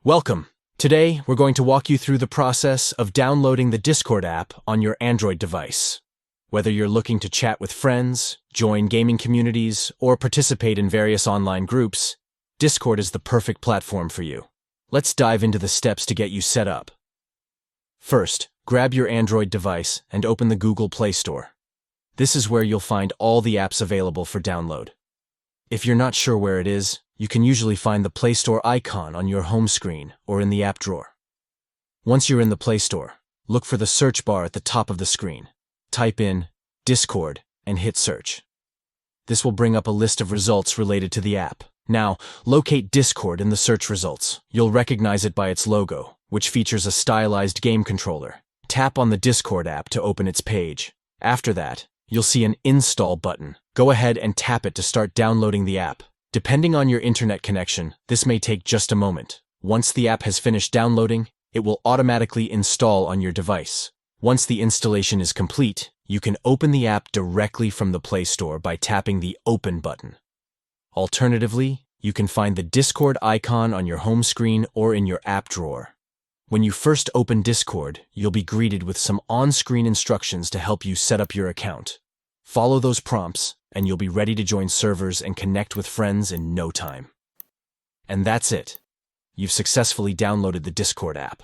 Welcome. Today, we're going to walk you through the process of downloading the Discord app on your Android device. Whether you're looking to chat with friends, join gaming communities, or participate in various online groups, Discord is the perfect platform for you. Let's dive into the steps to get you set up. First, grab your Android device and open the Google Play Store. This is where you'll find all the apps available for download. If you're not sure where it is, you can usually find the Play Store icon on your home screen or in the app drawer. Once you're in the Play Store, look for the search bar at the top of the screen. Type in Discord and hit search. This will bring up a list of results related to the app. Now, locate Discord in the search results. You'll recognize it by its logo, which features a stylized game controller. Tap on the Discord app to open its page. After that, you'll see an Install button. Go ahead and tap it to start downloading the app. Depending on your internet connection, this may take just a moment. Once the app has finished downloading, it will automatically install on your device. Once the installation is complete, you can open the app directly from the Play Store by tapping the Open button. Alternatively, you can find the Discord icon on your home screen or in your app drawer. When you first open Discord, you'll be greeted with some on-screen instructions to help you set up your account. Follow those prompts, and you'll be ready to join servers and connect with friends in no time. And that's it. You've successfully downloaded the Discord app.